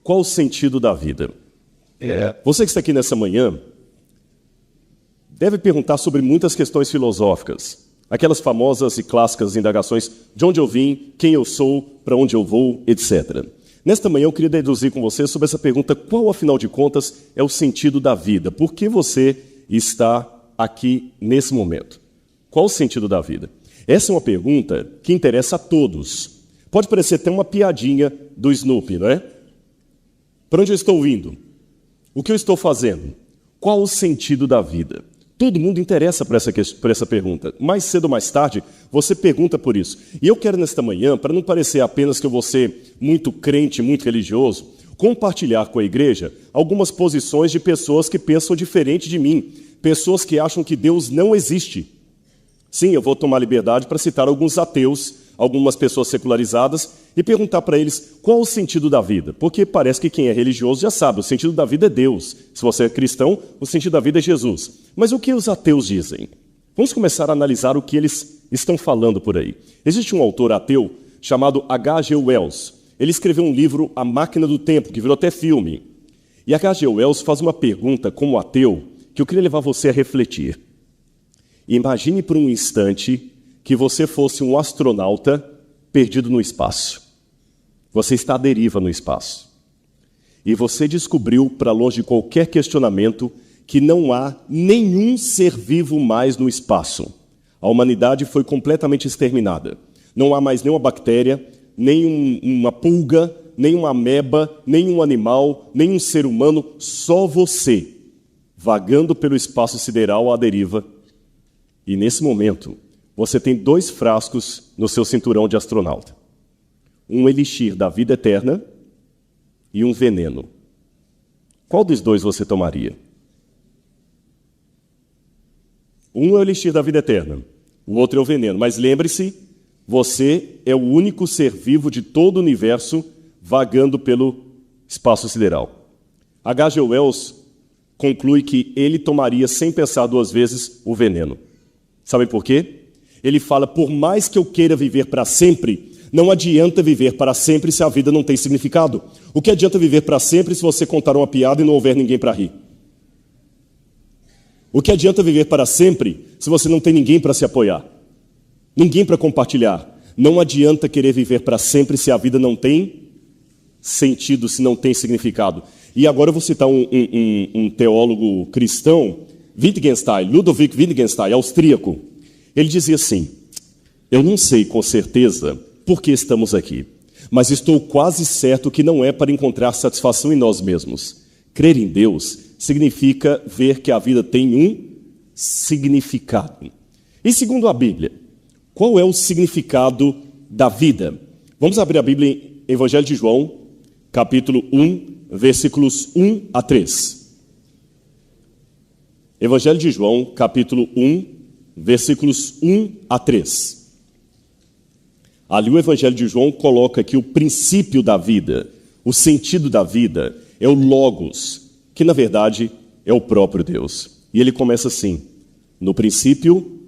Qual o sentido da vida? Você que está aqui nessa manhã deve perguntar sobre muitas questões filosóficas, aquelas famosas e clássicas indagações de onde eu vim, quem eu sou, para onde eu vou, etc. Nesta manhã eu queria deduzir com você sobre essa pergunta: qual, afinal de contas, é o sentido da vida? Por que você está aqui nesse momento? Qual o sentido da vida? Essa é uma pergunta que interessa a todos. Pode parecer até uma piadinha do Snoopy, não é? Para onde eu estou indo? O que eu estou fazendo? Qual o sentido da vida? Todo mundo interessa por essa pergunta. Mais cedo ou mais tarde, você pergunta por isso. E eu quero nesta manhã, para não parecer apenas que eu vou ser muito crente, muito religioso, compartilhar com a igreja algumas posições de pessoas que pensam diferente de mim. Pessoas que acham que Deus não existe. Sim, eu vou tomar liberdade para citar alguns ateus, algumas pessoas secularizadas, e perguntar para eles qual o sentido da vida. Porque parece que quem é religioso já sabe, o sentido da vida é Deus. Se você é cristão, o sentido da vida é Jesus. Mas o que os ateus dizem? Vamos começar a analisar o que eles estão falando por aí. Existe um autor ateu chamado H.G. Wells. Ele escreveu um livro, A Máquina do Tempo, que virou até filme. E H.G. Wells faz uma pergunta como ateu que eu queria levar você a refletir. Imagine por um instante que você fosse um astronauta perdido no espaço. Você está à deriva no espaço. E você descobriu, para longe de qualquer questionamento, que não há nenhum ser vivo mais no espaço. A humanidade foi completamente exterminada. Não há mais nenhuma bactéria, nem uma pulga, nem uma ameba, nem um animal, nem um ser humano, só você, vagando pelo espaço sideral à deriva. E nesse momento, você tem 2 frascos no seu cinturão de astronauta. Um elixir da vida eterna e um veneno. Qual dos 2 você tomaria? Um é o elixir da vida eterna, o outro é o veneno. Mas lembre-se, você é o único ser vivo de todo o universo vagando pelo espaço sideral. H.G. Wells conclui que ele tomaria, sem pensar 2 vezes, o veneno. Sabem por quê? Ele fala: por mais que eu queira viver para sempre, não adianta viver para sempre se a vida não tem significado. O que adianta viver para sempre se você contar uma piada e não houver ninguém para rir? O que adianta viver para sempre se você não tem ninguém para se apoiar? Ninguém para compartilhar? Não adianta querer viver para sempre se a vida não tem sentido, se não tem significado. E agora eu vou citar um teólogo cristão, Wittgenstein, Ludwig Wittgenstein, austríaco. Ele dizia assim: eu não sei com certeza por que estamos aqui, mas estou quase certo que não é para encontrar satisfação em nós mesmos. Crer em Deus significa ver que a vida tem um significado. E segundo a Bíblia, qual é o significado da vida? Vamos abrir a Bíblia em Evangelho de João, capítulo 1, versículos 1 a 3. Evangelho de João, capítulo 1, versículos 1 a 3. Ali o Evangelho de João coloca que o princípio da vida, o sentido da vida, é o Logos, que na verdade é o próprio Deus. E ele começa assim: no princípio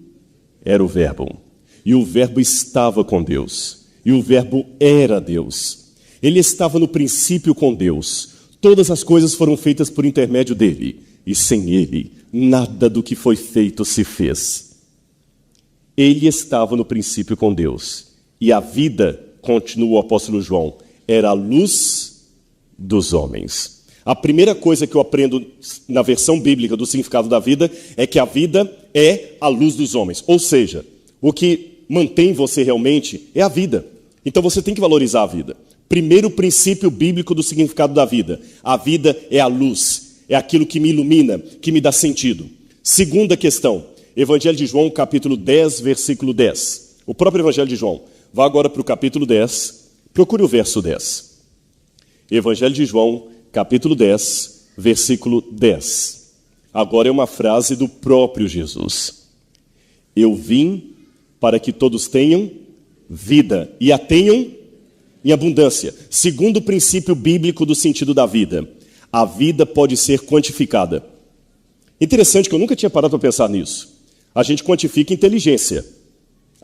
era o Verbo, e o Verbo estava com Deus, e o Verbo era Deus. Ele estava no princípio com Deus. Todas as coisas foram feitas por intermédio dele, e sem ele, nada do que foi feito se fez. Ele estava no princípio com Deus. E a vida, continua o apóstolo João, era a luz dos homens. A primeira coisa que eu aprendo na versão bíblica do significado da vida é que a vida é a luz dos homens. Ou seja, o que mantém você realmente é a vida. Então você tem que valorizar a vida. Primeiro princípio bíblico do significado da vida: a vida é a luz, é aquilo que me ilumina, que me dá sentido. Segunda questão, Evangelho de João, capítulo 10, versículo 10. O próprio Evangelho de João. Vá agora para o capítulo 10, procure o verso 10. Evangelho de João, capítulo 10, versículo 10. Agora é uma frase do próprio Jesus. Eu vim para que todos tenham vida e a tenham em abundância. Segundo o princípio bíblico do sentido da vida, a vida pode ser quantificada. Interessante que eu nunca tinha parado para pensar nisso. A gente quantifica inteligência.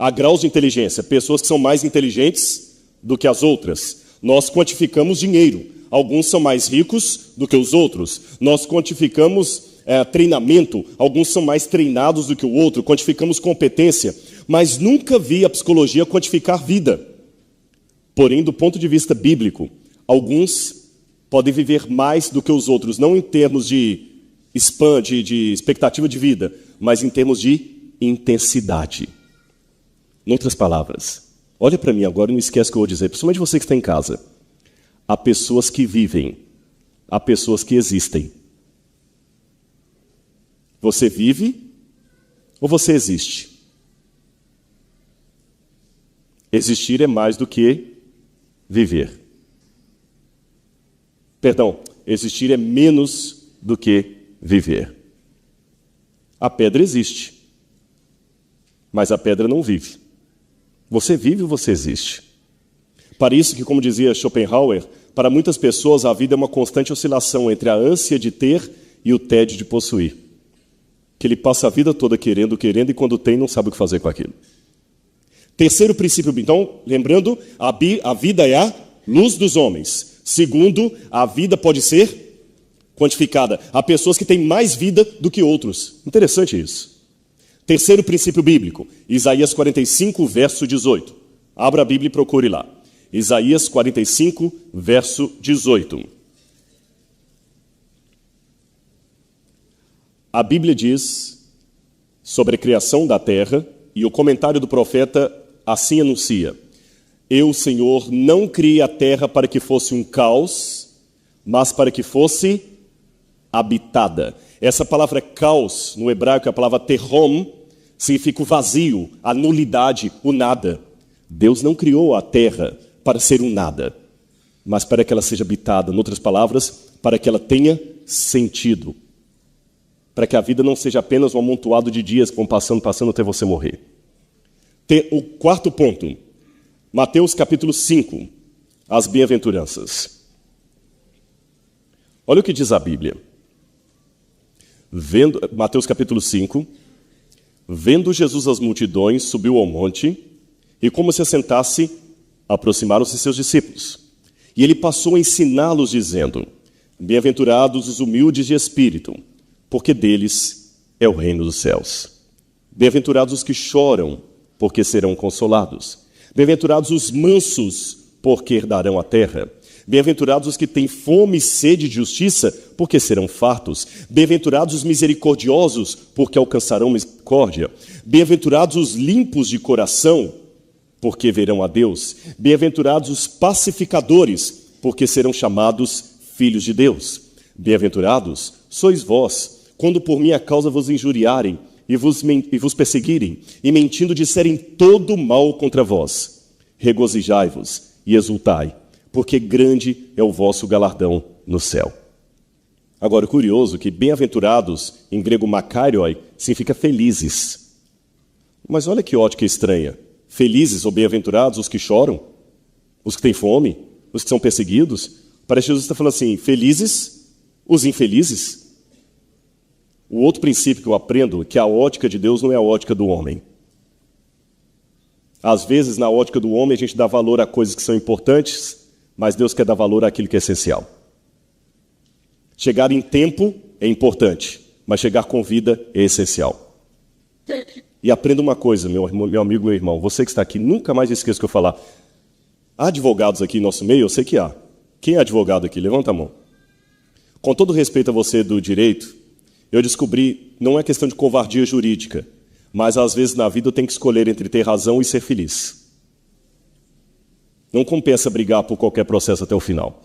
Há graus de inteligência. Pessoas que são mais inteligentes do que as outras. Nós quantificamos dinheiro. alguns são mais ricos do que os outros. Nós quantificamos treinamento, alguns são mais treinados do que o outro, quantificamos competência, mas nunca vi a psicologia quantificar vida. Porém, do ponto de vista bíblico, alguns podem viver mais do que os outros, não em termos de span, de expectativa de vida, mas em termos de intensidade. Em outras palavras, olha para mim agora e não esquece o que eu vou dizer, principalmente você que está em casa. Há pessoas que vivem, há pessoas que existem. Você vive ou você existe? Existir é mais do que viver. Perdão, existir é menos do que viver. A pedra existe, mas a pedra não vive. Você vive ou você existe? Para isso que, como dizia Schopenhauer, para muitas pessoas a vida é uma constante oscilação entre a ânsia de ter e o tédio de possuir. Que ele passa a vida toda querendo, e quando tem não sabe o que fazer com aquilo. Terceiro princípio, então, lembrando, a vida é a luz dos homens. Segundo, a vida pode ser quantificada. Há pessoas que têm mais vida do que outros. Interessante isso. Terceiro princípio bíblico, Isaías 45, verso 18. Abra a Bíblia e procure lá. Isaías 45, verso 18. A Bíblia diz sobre a criação da terra, e o comentário do profeta assim anuncia: Eu, Senhor, não criei a terra para que fosse um caos, mas para que fosse habitada. Essa palavra caos, no hebraico, é a palavra terrom, significa o vazio, a nulidade, o nada. Deus não criou a terra para ser um nada, mas para que ela seja habitada. Em outras palavras, para que ela tenha sentido. Para que a vida não seja apenas um amontoado de dias que vão passando até você morrer. O quarto ponto, Mateus capítulo 5, as bem-aventuranças. Olha o que diz a Bíblia. Mateus capítulo 5, vendo Jesus as multidões, subiu ao monte, e como se assentasse, aproximaram-se seus discípulos. E ele passou a ensiná-los, dizendo: Bem-aventurados os humildes de espírito, porque deles é o reino dos céus. Bem-aventurados os que choram, porque serão consolados. Bem-aventurados os mansos, porque herdarão a terra. Bem-aventurados os que têm fome e sede de justiça, porque serão fartos. Bem-aventurados os misericordiosos, porque alcançarão misericórdia. Bem-aventurados os limpos de coração, porque verão a Deus. Bem-aventurados os pacificadores, porque serão chamados filhos de Deus. Bem-aventurados sois vós, quando por minha causa vos injuriarem e vos perseguirem, e mentindo disserem todo mal contra vós. Regozijai-vos e exultai, porque grande é o vosso galardão no céu. Agora, curioso que bem-aventurados, em grego makarioi, significa felizes. Mas olha que ótica estranha. Felizes ou bem-aventurados os que choram, os que têm fome, os que são perseguidos. Parece que Jesus está falando assim, felizes os infelizes. O outro princípio que eu aprendo é que a ótica de Deus não é a ótica do homem. Às vezes, na ótica do homem, a gente dá valor a coisas que são importantes, mas Deus quer dar valor àquilo que é essencial. Chegar em tempo é importante, mas chegar com vida é essencial. E aprenda uma coisa, meu amigo, meu irmão, você que está aqui, nunca mais esqueça o que eu falar. Há advogados aqui em nosso meio? Eu sei que há. Quem é advogado aqui? Levanta a mão. Com todo respeito a você do direito, eu descobri, não é questão de covardia jurídica, mas às vezes na vida eu tenho que escolher entre ter razão e ser feliz. Não compensa brigar por qualquer processo até o final.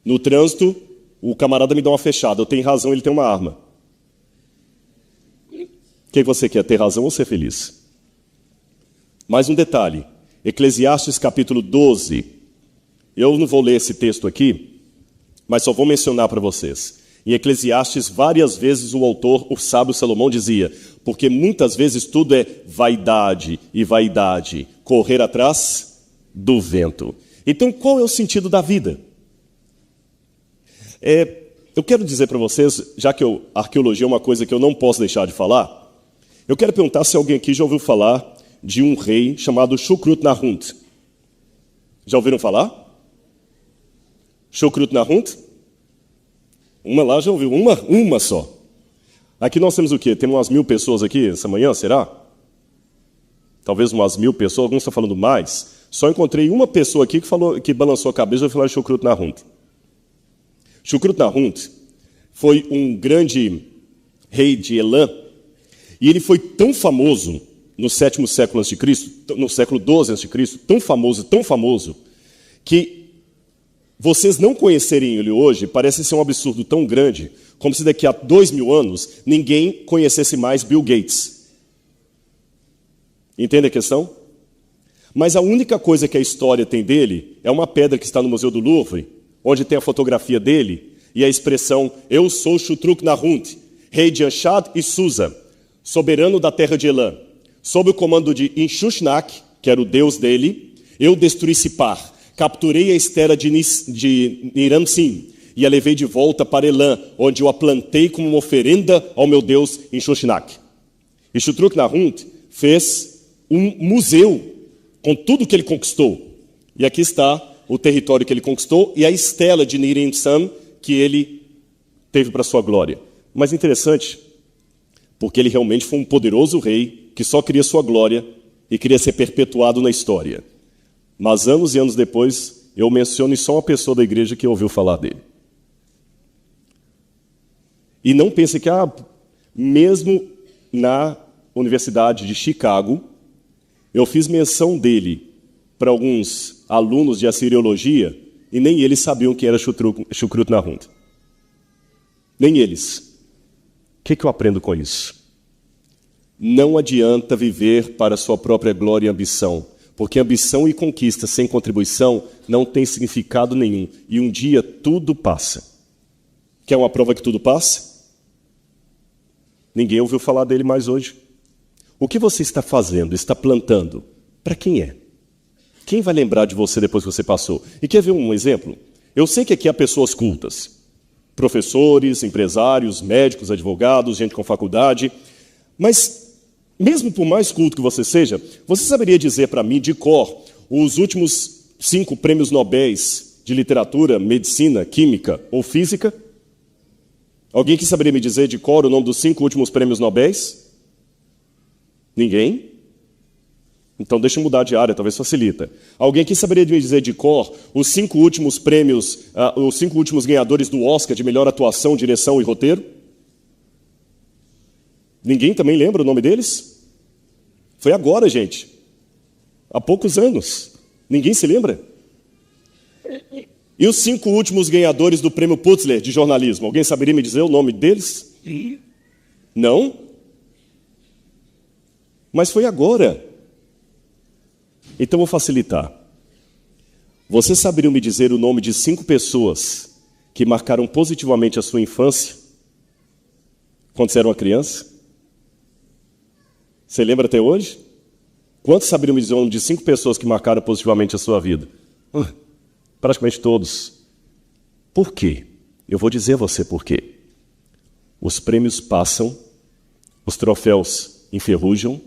No trânsito, o camarada me dá uma fechada, eu tenho razão, ele tem uma arma. O que você quer, ter razão ou ser feliz? Mais um detalhe, Eclesiastes capítulo 12, eu não vou ler esse texto aqui, mas só vou mencionar para vocês. Em Eclesiastes, várias vezes o autor, o sábio Salomão, dizia, porque muitas vezes tudo é vaidade e vaidade, correr atrás do vento. Então, qual é o sentido da vida? Eu quero dizer para vocês, já que arqueologia é uma coisa que eu não posso deixar de falar, eu quero perguntar se alguém aqui já ouviu falar de um rei chamado Shukrut Nahunt. Já ouviram falar? Shukrut Nahunt? Uma lá já ouviu, uma só. Aqui nós temos o quê? Temos umas 1000 pessoas aqui essa manhã, será? Talvez umas 1000 pessoas, alguns estão falando mais. Só encontrei uma pessoa aqui que balançou a cabeça e falou Shukrut Nahunt. Shukrut Nahunt foi um grande rei de Elam, e ele foi tão famoso no 7º século a.C., no século 12 a.C., tão famoso, que vocês não conhecerem ele hoje parece ser um absurdo tão grande, como se daqui a 2000 anos ninguém conhecesse mais Bill Gates. Entende a questão? Mas a única coisa que a história tem dele é uma pedra que está no Museu do Louvre, onde tem a fotografia dele e a expressão "Eu sou Shukrut Nahunt, rei de Anshad e Susa, soberano da terra de Elam. Sob o comando de Inshusnak, que era o deus dele, eu destruí Sipar, capturei a estera de Niramsim e a levei de volta para Elam, onde eu a plantei como uma oferenda ao meu deus Inshusnak." E Shukrut Nahunt fez um museu com tudo que ele conquistou. E aqui está o território que ele conquistou e a estela de Niramsim que ele teve para sua glória. Mas interessante, porque ele realmente foi um poderoso rei que só queria sua glória e queria ser perpetuado na história. Mas anos e anos depois, eu menciono só uma pessoa da igreja que ouviu falar dele. E não pense que, mesmo na Universidade de Chicago, eu fiz menção dele para alguns alunos de assiriologia e nem eles sabiam quem era Shukrut Nahunt. Nem eles. O que eu aprendo com isso? Não adianta viver para sua própria glória e ambição, porque ambição e conquista sem contribuição não tem significado nenhum. E um dia tudo passa. Quer uma prova que tudo passa? Ninguém ouviu falar dele mais hoje. O que você está fazendo, está plantando? Para quem é? Quem vai lembrar de você depois que você passou? E quer ver um exemplo? Eu sei que aqui há pessoas cultas. Professores, empresários, médicos, advogados, gente com faculdade. Mas, mesmo por mais culto que você seja, você saberia dizer para mim, de cor, os últimos 5 prêmios Nobel de literatura, medicina, química ou física? Alguém que saberia me dizer de cor o nome dos 5 últimos prêmios Nobel? Ninguém? Então deixa eu mudar de área, talvez facilita. Alguém que saberia me dizer de cor os 5 últimos prêmios, os 5 últimos ganhadores do Oscar de melhor atuação, direção e roteiro? Ninguém também lembra o nome deles? Foi agora, gente. Há poucos anos. Ninguém se lembra? E os 5 últimos ganhadores do prêmio Pulitzer de jornalismo? Alguém saberia me dizer o nome deles? Não? Mas foi agora. Então vou facilitar. Vocês saberiam me dizer o nome de 5 pessoas que marcaram positivamente a sua infância quando você era uma criança? Você lembra até hoje? Quantos saberiam me dizer o nome de 5 pessoas que marcaram positivamente a sua vida? Praticamente todos. Por quê? Eu vou dizer a você por quê. Os prêmios passam, os troféus enferrujam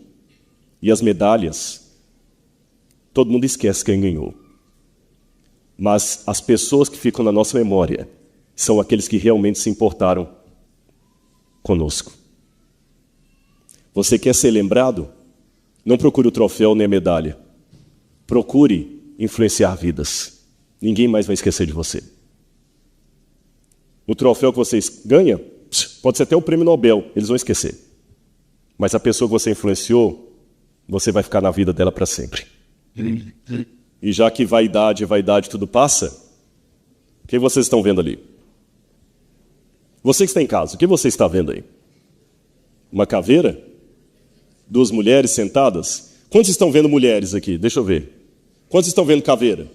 e as medalhas, todo mundo esquece quem ganhou. Mas as pessoas que ficam na nossa memória são aqueles que realmente se importaram conosco. Você quer ser lembrado? Não procure o troféu nem a medalha. Procure influenciar vidas. Ninguém mais vai esquecer de você. O troféu que você ganha, pode ser até o prêmio Nobel, eles vão esquecer. Mas a pessoa que você influenciou, você vai ficar na vida dela para sempre. E já que vaidade tudo passa, o que vocês estão vendo ali? Você que está em casa, o que você está vendo aí? Uma caveira? 2 mulheres sentadas? Quantos estão vendo mulheres aqui? Deixa eu ver. Quantos estão vendo caveira?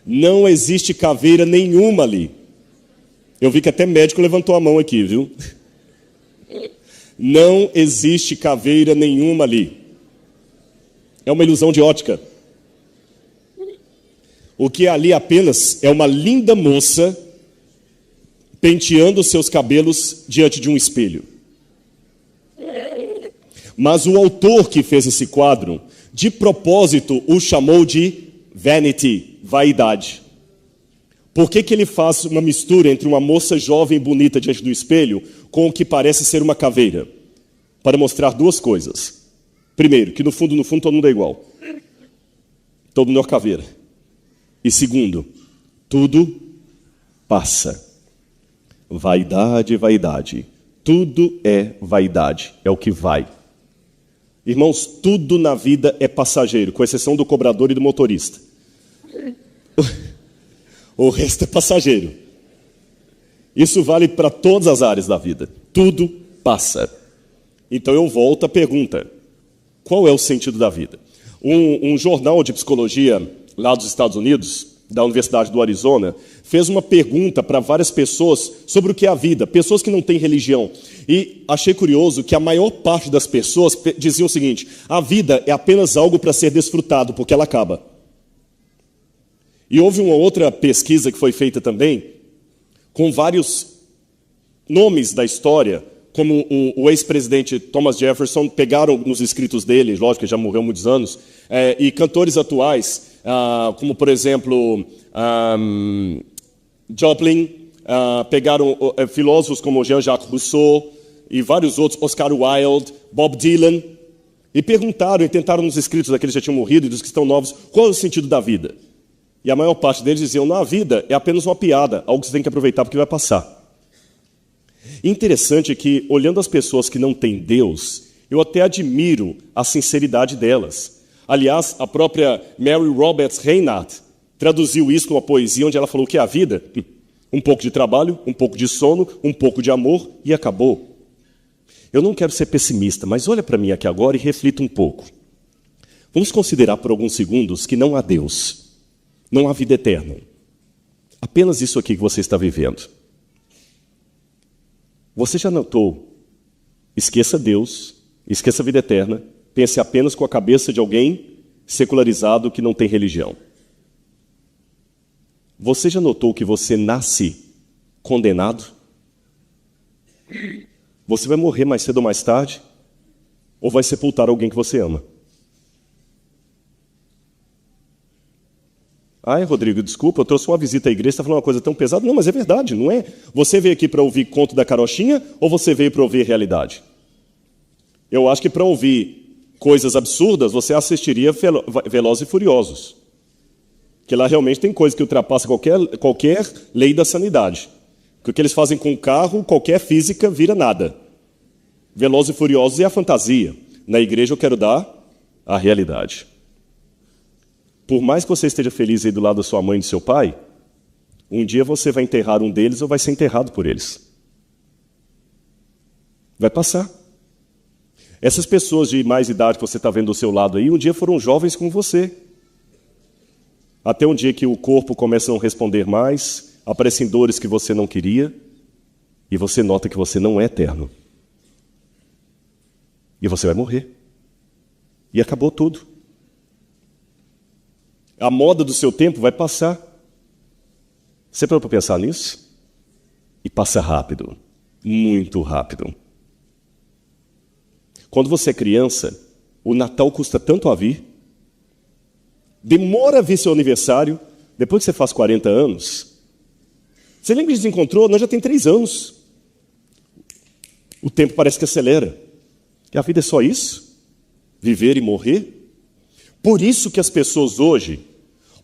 Não existe caveira nenhuma ali. Eu vi que até médico levantou a mão aqui, viu? Não existe caveira nenhuma ali. É uma ilusão de ótica. O que é ali apenas é uma linda moça penteando seus cabelos diante de um espelho. Mas o autor que fez esse quadro De propósito, o chamou de vanity, vaidade. Por que ele faz uma mistura entre uma moça jovem e bonita diante do espelho com o que parece ser uma caveira? Para mostrar duas coisas. Primeiro, que no fundo, todo mundo é igual. Todo mundo é uma caveira. E segundo, tudo passa. Vaidade, vaidade. Tudo é vaidade, é o que vai. Irmãos, tudo na vida é passageiro, com exceção do cobrador e do motorista. O resto é passageiro. Isso vale para todas as áreas da vida. Tudo passa. Então eu volto à pergunta: qual é o sentido da vida? Um jornal de psicologia lá dos Estados Unidos, da Universidade do Arizona, fez uma pergunta para várias pessoas sobre o que é a vida, pessoas que não têm religião. E achei curioso que a maior parte das pessoas diziam o seguinte: a vida é apenas algo para ser desfrutado, porque ela acaba. E houve uma outra pesquisa que foi feita também, com vários nomes da história, como o ex-presidente Thomas Jefferson, pegaram nos escritos dele, lógico que já morreu há muitos anos, e cantores atuais, como por exemplo Joplin, pegaram filósofos como Jean-Jacques Rousseau e vários outros, Oscar Wilde, Bob Dylan, e perguntaram e tentaram nos escritos daqueles que já tinham morrido e dos que estão novos, qual é o sentido da vida? E a maior parte deles diziam: não, a vida é apenas uma piada, algo que você tem que aproveitar porque vai passar. Interessante que, olhando as pessoas que não têm Deus, eu até admiro a sinceridade delas. Aliás, a própria Mary Roberts Reinhardt traduziu isso numa poesia onde ela falou que a vida, um pouco de trabalho, um pouco de sono, um pouco de amor e acabou. Eu não quero ser pessimista, mas olha para mim aqui agora e reflita um pouco. Vamos considerar por alguns segundos que não há Deus. Não há vida eterna. Apenas isso aqui que você está vivendo. Você já notou? Esqueça Deus, esqueça a vida eterna, pense apenas com a cabeça de alguém secularizado que não tem religião. Você já notou que você nasce condenado? Você vai morrer mais cedo ou mais tarde? Ou vai sepultar alguém que você ama? Ai, Rodrigo, desculpa, eu trouxe uma visita à igreja, você está falando uma coisa tão pesada. Não, mas é verdade, não é? Você veio aqui para ouvir conto da carochinha ou você veio para ouvir realidade? Eu acho que para ouvir coisas absurdas, você assistiria Velozes e Furiosos. Que lá realmente tem coisa que ultrapassa qualquer lei da sanidade. Porque o que eles fazem com o carro, qualquer física vira nada. Velozes e Furiosos é a fantasia. Na igreja eu quero dar a realidade. Por mais que você esteja feliz aí do lado da sua mãe e do seu pai, um dia você vai enterrar um deles ou vai ser enterrado por eles. Vai passar. Essas pessoas de mais idade que você está vendo do seu lado aí, um dia foram jovens como você. Até um dia que o corpo começa a não responder mais, aparecem dores que você não queria, e você nota que você não é eterno. E você vai morrer. E acabou tudo. A moda do seu tempo vai passar. Você parou para pensar nisso? E passa rápido, muito rápido. Quando você é criança, o Natal custa tanto a vir, demora a vir seu aniversário, depois que você faz 40 anos. Você lembra que a gente se encontrou? Nós já tem 3 anos. O tempo parece que acelera. E a vida é só isso? Viver e morrer? Por isso que as pessoas hoje,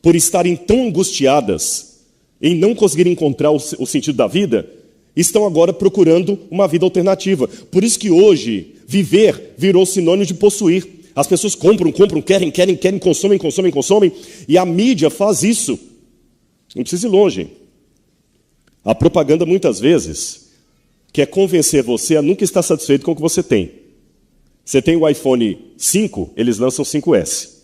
por estarem tão angustiadas em não conseguirem encontrar o sentido da vida, estão agora procurando uma vida alternativa. Por isso que hoje, viver virou sinônimo de possuir. As pessoas compram, querem, consomem, e a mídia faz isso. Não precisa ir longe. A propaganda, muitas vezes, quer convencer você a nunca estar satisfeito com o que você tem. Você tem o iPhone 5, eles lançam o 5S.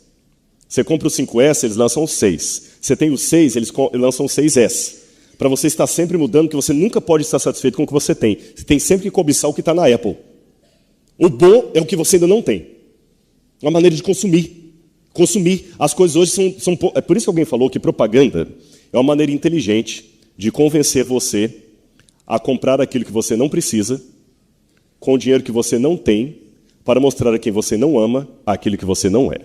Você compra o 5S, eles lançam o 6. Você tem o 6, eles lançam o 6S. Para você estar sempre mudando, que você nunca pode estar satisfeito com o que você tem. Você tem sempre que cobiçar o que está na Apple. O bom é o que você ainda não tem. Uma maneira de consumir. Consumir. As coisas hoje são... É por isso que alguém falou que propaganda é uma maneira inteligente de convencer você a comprar aquilo que você não precisa, com o dinheiro que você não tem, para mostrar a quem você não ama aquilo que você não é.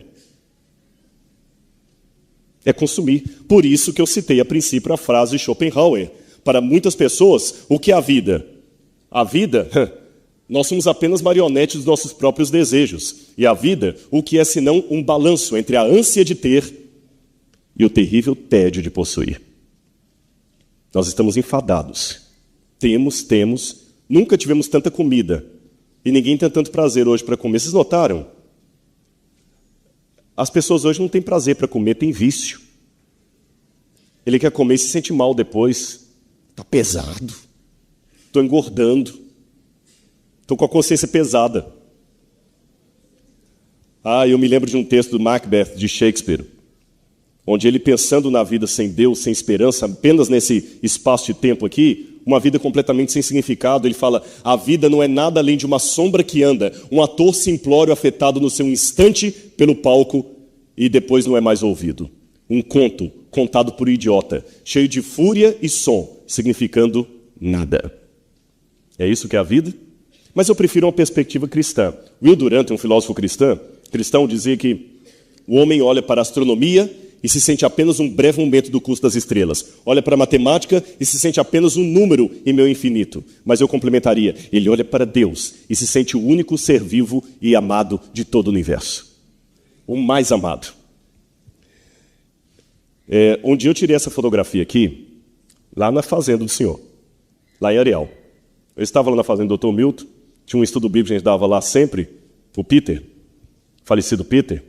É consumir. Por isso que eu citei a princípio a frase de Schopenhauer. Para muitas pessoas, o que é a vida? A vida, nós somos apenas marionetes dos nossos próprios desejos. E a vida, o que é senão um balanço entre a ânsia de ter e o terrível tédio de possuir. Nós estamos enfadados. Temos. Nunca tivemos tanta comida. E ninguém tem tanto prazer hoje para comer. Vocês notaram? As pessoas hoje não têm prazer para comer, tem vício. Ele quer comer e se sente mal depois. Está pesado. Estou engordando. Estou com a consciência pesada. Eu me lembro de um texto do Macbeth, de Shakespeare, onde ele, pensando na vida sem Deus, sem esperança, apenas nesse espaço de tempo aqui, uma vida completamente sem significado, ele fala: a vida não é nada além de uma sombra que anda, um ator simplório afetado no seu instante pelo palco e depois não é mais ouvido. Um conto contado por um idiota, cheio de fúria e som, significando nada. É isso que é a vida? Mas eu prefiro uma perspectiva cristã. Will Durant, um filósofo cristão, dizia que o homem olha para a astronomia e se sente apenas um breve momento do curso das estrelas. Olha para a matemática e se sente apenas um número em meu infinito. Mas eu complementaria: ele olha para Deus e se sente o único ser vivo e amado de todo o universo. O mais amado. Um dia eu tirei essa fotografia aqui, lá na fazenda do senhor, lá em Areal. Eu estava lá na fazenda do Dr. Milton, tinha um estudo bíblico que a gente dava lá sempre, o Peter, falecido Peter.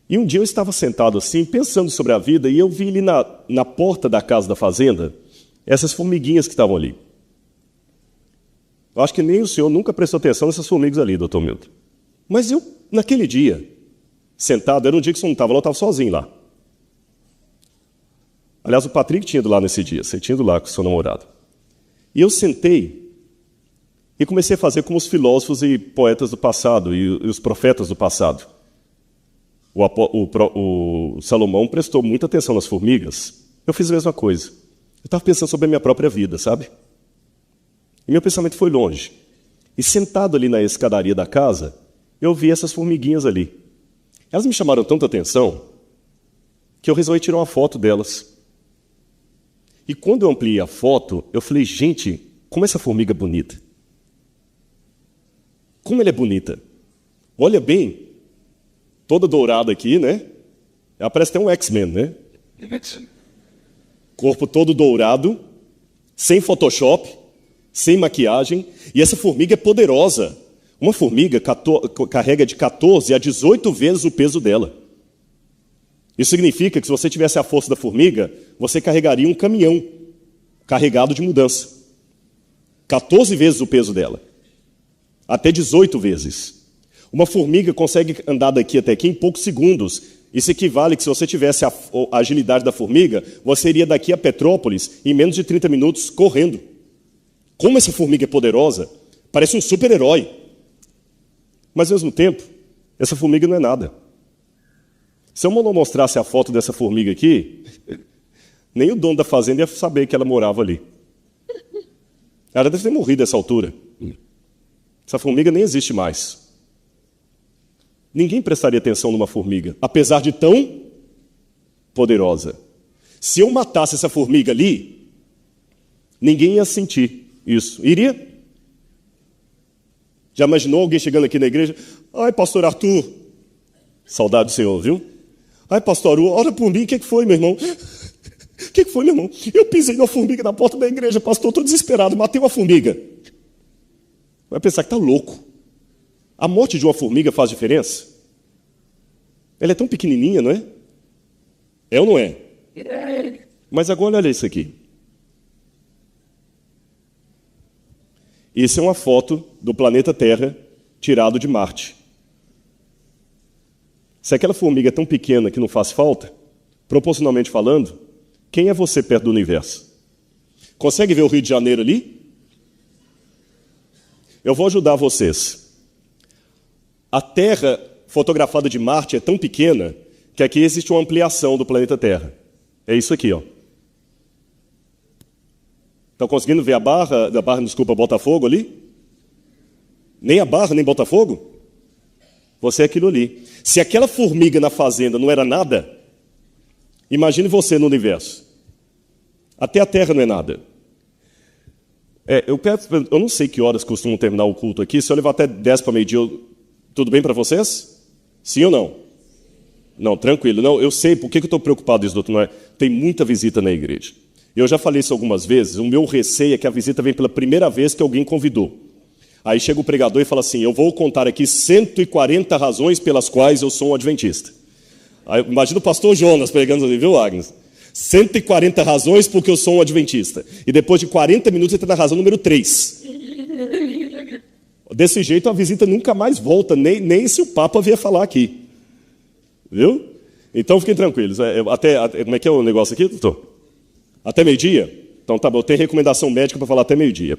E um dia eu estava sentado assim, pensando sobre a vida, e eu vi ali na porta da casa da fazenda, essas formiguinhas que estavam ali. Eu acho que nem o senhor nunca prestou atenção nessas formigas ali, Dr. Milton. Mas eu, naquele dia, sentado, era um dia que o senhor não estava lá, eu estava sozinho lá. Aliás, o Patrick tinha ido lá nesse dia, você tinha ido lá com o seu namorado. E eu sentei e comecei a fazer como os filósofos e poetas do passado e os profetas do passado. O Salomão prestou muita atenção nas formigas. Eu fiz a mesma coisa. Eu estava pensando sobre a minha própria vida, sabe? E meu pensamento foi longe. E sentado ali na escadaria da casa, eu vi essas formiguinhas ali. Elas me chamaram tanta atenção que eu resolvi tirar uma foto delas. E quando eu ampliei a foto, eu falei: gente, como essa formiga é bonita. Como ela é bonita. Olha bem, toda dourada aqui, né? Ela parece até um X-Men, né? Corpo todo dourado, sem Photoshop, sem maquiagem. E essa formiga é poderosa. Uma formiga carrega de 14 a 18 vezes o peso dela. Isso significa que se você tivesse a força da formiga, você carregaria um caminhão carregado de mudança. 14 vezes o peso dela. Até 18 vezes. Uma formiga consegue andar daqui até aqui em poucos segundos. Isso equivale que se você tivesse a agilidade da formiga, você iria daqui a Petrópolis em menos de 30 minutos correndo. Como essa formiga é poderosa, parece um super-herói. Mas ao mesmo tempo, essa formiga não é nada. Se eu não mostrasse a foto dessa formiga aqui, nem o dono da fazenda ia saber que ela morava ali. Ela deve ter morrido nessa altura. Essa formiga nem existe mais. Ninguém prestaria atenção numa formiga, apesar de tão poderosa. Se eu matasse essa formiga ali, ninguém ia sentir isso. Iria? Já imaginou alguém chegando aqui na igreja? Ai, pastor Arthur, saudade do Senhor, viu? Ai, pastor Arthur, ora por mim, o que foi, meu irmão? O que foi, meu irmão? Eu pisei numa formiga na porta da igreja, pastor, estou desesperado, matei uma formiga. Vai pensar que está louco. A morte de uma formiga faz diferença? Ela é tão pequenininha, não é? É ou não é? Mas agora olha isso aqui. Isso é uma foto do planeta Terra tirado de Marte. Se aquela formiga é tão pequena que não faz falta, proporcionalmente falando, quem é você perto do universo? Consegue ver o Rio de Janeiro ali? Eu vou ajudar vocês. A Terra fotografada de Marte é tão pequena que aqui existe uma ampliação do planeta Terra. É isso aqui, ó. Estão conseguindo ver a barra, Botafogo ali? Nem a barra, nem Botafogo? Você é aquilo ali. Se aquela formiga na fazenda não era nada, Imagine você no universo. Até a Terra não é nada. Eu não sei que horas costumam terminar o culto aqui. Se eu levar até 10 para meio-dia, tudo bem para vocês? Sim ou não? Não, tranquilo. Não, eu sei. Por que eu estou preocupado isso, doutor Noé? Tem muita visita na igreja. Eu já falei isso algumas vezes. O meu receio é que a visita vem pela primeira vez que alguém convidou. Aí chega o pregador e fala assim, eu vou contar aqui 140 razões pelas quais eu sou um adventista. Aí, imagina o pastor Jonas pregando ali, viu, Agnes? 140 razões porque eu sou um adventista. E depois de 40 minutos ele está na razão número 3. Desse jeito a visita nunca mais volta, nem se o Papa vier falar aqui. Viu? Então fiquem tranquilos. Como é que é o negócio aqui, doutor? Até meio-dia? Então tá bom, eu tenho recomendação médica para falar até meio-dia.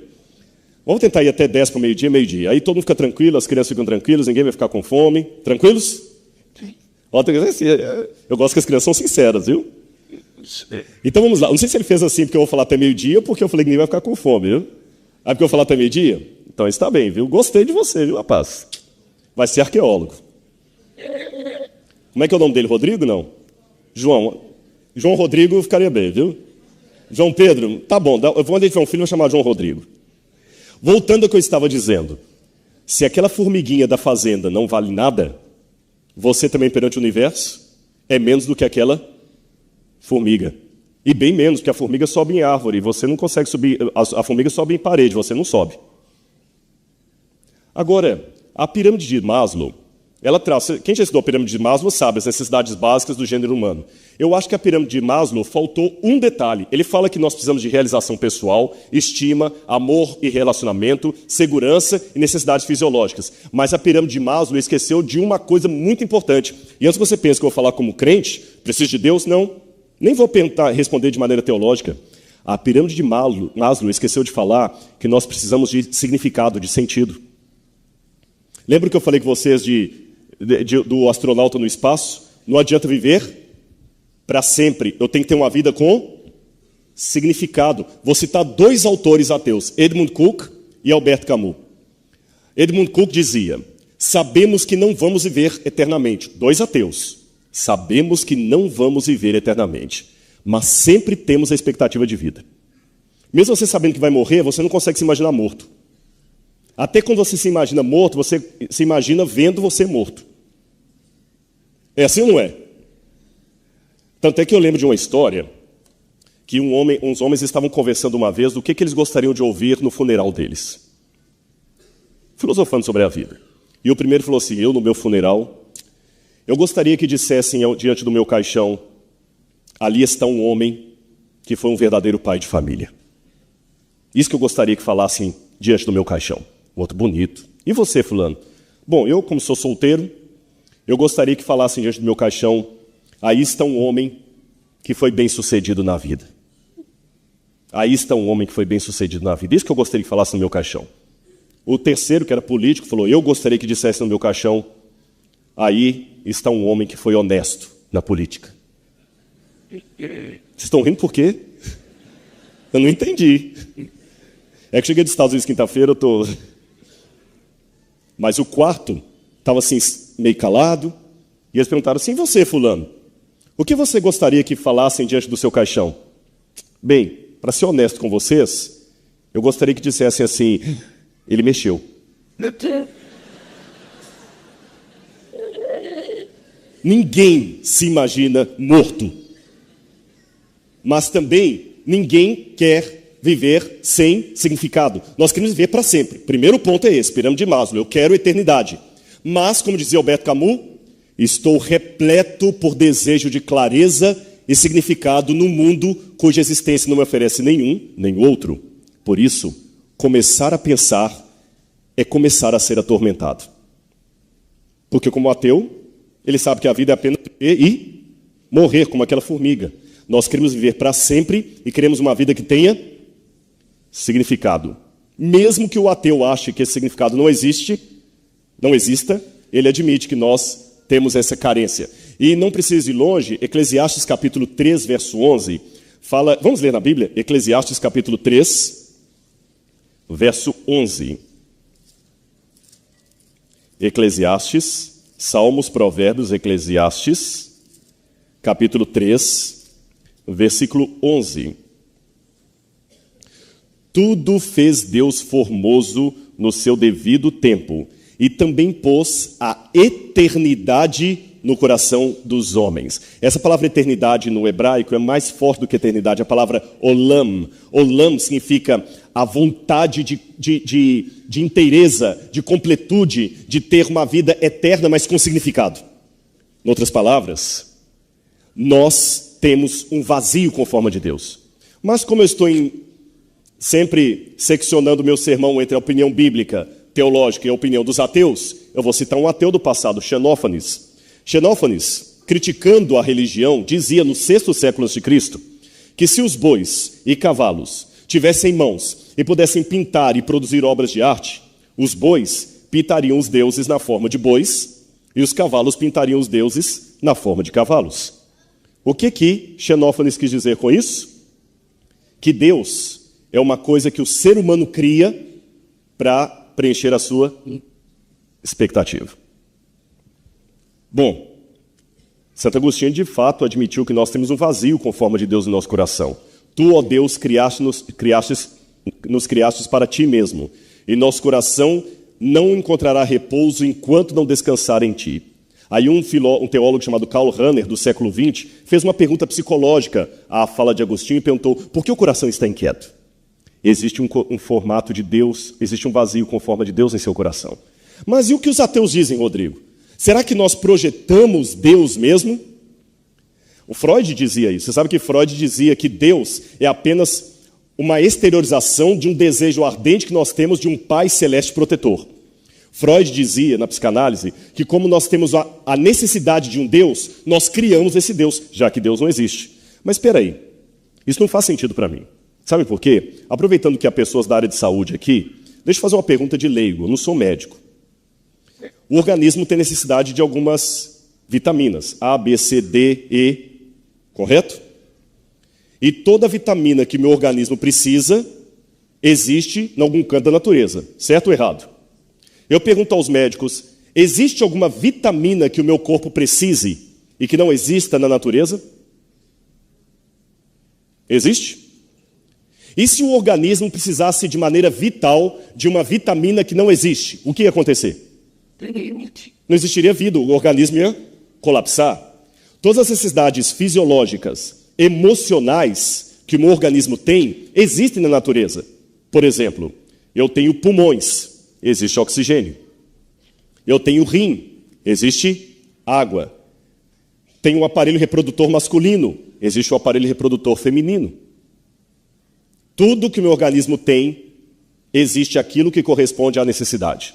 Vamos tentar ir até 10 para meio-dia, meio-dia. Aí todo mundo fica tranquilo, as crianças ficam tranquilas, ninguém vai ficar com fome. Tranquilos? Eu gosto que as crianças são sinceras, viu? Então vamos lá. Não sei se ele fez assim porque eu vou falar até meio-dia ou porque eu falei que ninguém vai ficar com fome, viu? Aí porque eu vou falar até meio-dia? Então está bem, viu? Gostei de você, viu, rapaz? Vai ser arqueólogo. Como é que é o nome dele? Rodrigo? Não? João Rodrigo ficaria bem, viu? João Pedro? Tá bom. Quando ele tiver um filho, eu vou chamar João Rodrigo. Voltando ao que eu estava dizendo. Se aquela formiguinha da fazenda não vale nada, você também perante o universo é menos do que aquela formiga. E bem menos, porque a formiga sobe em árvore, você não consegue subir, a formiga sobe em parede, você não sobe. Agora, a pirâmide de Maslow, ela traz, quem já estudou a pirâmide de Maslow sabe as necessidades básicas do gênero humano. Eu acho que a pirâmide de Maslow faltou um detalhe. Ele fala que nós precisamos de realização pessoal, estima, amor e relacionamento, segurança e necessidades fisiológicas. Mas a pirâmide de Maslow esqueceu de uma coisa muito importante. E antes que você pense que eu vou falar como crente, preciso de Deus? Não. Nem vou responder de maneira teológica. A pirâmide de Maslow esqueceu de falar que nós precisamos de significado, de sentido. Lembra que eu falei com vocês do astronauta no espaço? Não adianta viver para sempre. Eu tenho que ter uma vida com significado. Vou citar 2 autores ateus, Edmund Cook e Albert Camus. Edmund Cook dizia, sabemos que não vamos viver eternamente. 2 ateus. Sabemos que não vamos viver eternamente, mas sempre temos a expectativa de vida. Mesmo você sabendo que vai morrer, você não consegue se imaginar morto. Até quando você se imagina morto, você se imagina vendo você morto. É assim ou não é? Tanto é que eu lembro de uma história que uns homens estavam conversando uma vez do que eles gostariam de ouvir no funeral deles. Filosofando sobre a vida. E o primeiro falou assim, eu no meu funeral, eu gostaria que dissessem diante do meu caixão, ali está um homem que foi um verdadeiro pai de família. Isso que eu gostaria que falassem diante do meu caixão. Outro bonito. E você, fulano? Bom, eu como sou solteiro, eu gostaria que falassem diante do meu caixão, aí está um homem que foi bem-sucedido na vida. Aí está um homem que foi bem-sucedido na vida. Isso que eu gostaria que falasse no meu caixão. O terceiro, que era político, falou, eu gostaria que dissesse no meu caixão, aí está um homem que foi honesto na política. Vocês estão rindo por quê? Eu não entendi. É que cheguei dos Estados Unidos quinta-feira, eu estou... Mas o quarto estava assim, meio calado, e eles perguntaram assim, e você, fulano? O que você gostaria que falassem diante do seu caixão? Bem, para ser honesto com vocês, eu gostaria que dissessem assim, ele mexeu. Ninguém se imagina morto. Mas também ninguém quer viver sem significado. Nós queremos viver para sempre. Primeiro ponto é esse, pirâmide de Maslow. Eu quero eternidade. Mas, como dizia Albert Camus, estou repleto por desejo de clareza e significado no mundo cuja existência não me oferece nenhum, nem outro. Por isso, começar a pensar é começar a ser atormentado. Porque como ateu, ele sabe que a vida é apenas viver e morrer, como aquela formiga. Nós queremos viver para sempre e queremos uma vida que tenha significado. Mesmo que o ateu ache que esse significado não exista, ele admite que nós temos essa carência. E não precisa ir longe, Eclesiastes capítulo 3, verso 11, fala... Vamos ler na Bíblia? Eclesiastes capítulo 3, verso 11. Eclesiastes, Salmos, Provérbios, Eclesiastes, capítulo 3, versículo 11. Tudo fez Deus formoso no seu devido tempo, e também pôs a eternidade no coração dos homens. Essa palavra eternidade no hebraico é mais forte do que eternidade, a palavra olam. Olam significa a vontade de inteireza, de completude, de ter uma vida eterna, mas com significado. Em outras palavras, nós temos um vazio com a forma de Deus. Mas como eu estou sempre seccionando meu sermão entre a opinião bíblica, teológica e a opinião dos ateus, eu vou citar um ateu do passado, Xenófanes. Xenófanes, criticando a religião, dizia no 6º século a.C. que se os bois e cavalos tivessem mãos e pudessem pintar e produzir obras de arte, os bois pintariam os deuses na forma de bois e os cavalos pintariam os deuses na forma de cavalos. O que Xenófanes quis dizer com isso? Que Deus é uma coisa que o ser humano cria para preencher a sua expectativa. Bom, Santo Agostinho de fato admitiu que nós temos um vazio com a forma de Deus no nosso coração. Tu, ó Deus, nos criastes para ti mesmo, e nosso coração não encontrará repouso enquanto não descansar em ti. Aí um teólogo chamado Karl Rahner, do século XX, fez uma pergunta psicológica à fala de Agostinho e perguntou: por que o coração está inquieto? Existe um formato de Deus, existe um vazio com a forma de Deus em seu coração. Mas e o que os ateus dizem, Rodrigo? Será que nós projetamos Deus mesmo? O Freud dizia isso. Você sabe que Freud dizia que Deus é apenas uma exteriorização de um desejo ardente que nós temos de um Pai Celeste protetor. Freud dizia, na psicanálise, que como nós temos a necessidade de um Deus, nós criamos esse Deus, já que Deus não existe. Mas espera aí, isso não faz sentido para mim. Sabe por quê? Aproveitando que há pessoas da área de saúde aqui, deixa eu fazer uma pergunta de leigo, eu não sou médico. O organismo tem necessidade de algumas vitaminas, A, B, C, D, E, correto? E toda vitamina que meu organismo precisa existe em algum canto da natureza, certo ou errado? Eu pergunto aos médicos, existe alguma vitamina que o meu corpo precise e que não exista na natureza? Existe? E se o organismo precisasse de maneira vital de uma vitamina que não existe, o que ia acontecer? Não existiria vida, o organismo ia colapsar. Todas as necessidades fisiológicas, emocionais que o meu organismo tem, existem na natureza. Por exemplo, eu tenho pulmões, existe oxigênio. Eu tenho rim, existe água. Tenho um aparelho reprodutor masculino, existe um aparelho reprodutor feminino. Tudo que o meu organismo tem, existe aquilo que corresponde à necessidade.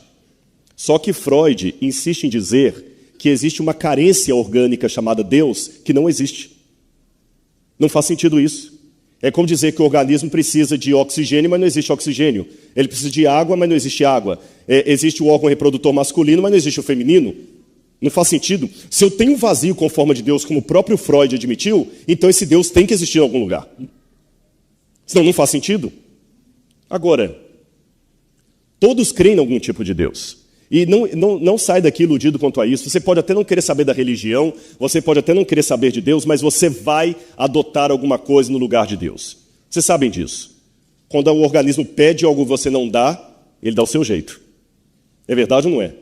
Só que Freud insiste em dizer que existe uma carência orgânica chamada Deus que não existe. Não faz sentido isso. É como dizer que o organismo precisa de oxigênio, mas não existe oxigênio. Ele precisa de água, mas não existe água. Existe o órgão reprodutor masculino, mas não existe o feminino. Não faz sentido. Se eu tenho um vazio com a forma de Deus, como o próprio Freud admitiu, então esse Deus tem que existir em algum lugar. Senão não faz sentido. Agora, todos creem em algum tipo de Deus. E não sai daqui iludido quanto a isso. Você pode até não querer saber da religião, você pode até não querer saber de Deus, mas você vai adotar alguma coisa no lugar de Deus. Vocês sabem disso. Quando o organismo pede algo que você não dá, ele dá o seu jeito. É verdade ou não é?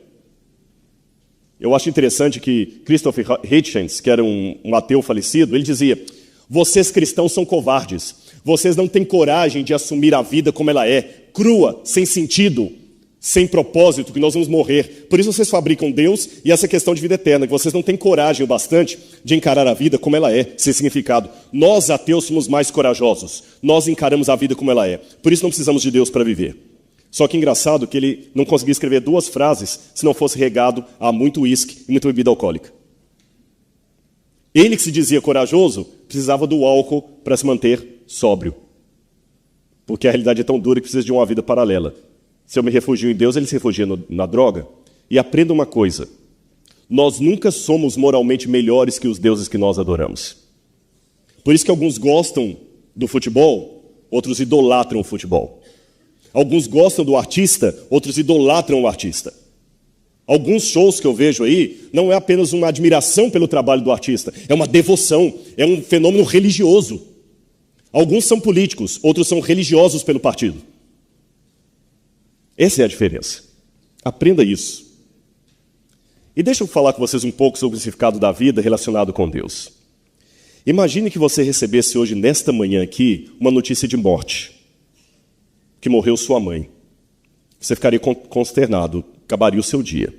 Eu acho interessante que Christopher Hitchens, que era um ateu falecido, ele dizia: vocês cristãos são covardes. Vocês não têm coragem de assumir a vida como ela é, crua, sem sentido, sem propósito, que nós vamos morrer. Por isso vocês fabricam Deus e essa questão de vida eterna, que vocês não têm coragem o bastante de encarar a vida como ela é, sem significado. Nós, ateus, somos mais corajosos. Nós encaramos a vida como ela é. Por isso não precisamos de Deus para viver. Só que engraçado que ele não conseguia escrever 2 frases se não fosse regado a muito uísque e muita bebida alcoólica. Ele que se dizia corajoso, precisava do álcool para se manter sóbrio. Porque a realidade é tão dura que precisa de uma vida paralela. Se eu me refugio em Deus, ele se refugia na droga. E aprenda uma coisa: nós nunca somos moralmente melhores que os deuses que nós adoramos. Por isso que alguns gostam do futebol, outros idolatram o futebol. Alguns gostam do artista, outros idolatram o artista. Alguns shows que eu vejo aí não é apenas uma admiração pelo trabalho do artista, é uma devoção, é um fenômeno religioso. Alguns são políticos, outros são religiosos pelo partido. Essa é a diferença. Aprenda isso. E deixa eu falar com vocês um pouco sobre o significado da vida relacionado com Deus. Imagine que você recebesse hoje, nesta manhã aqui, uma notícia de morte. Que morreu sua mãe. Você ficaria consternado, acabaria o seu dia.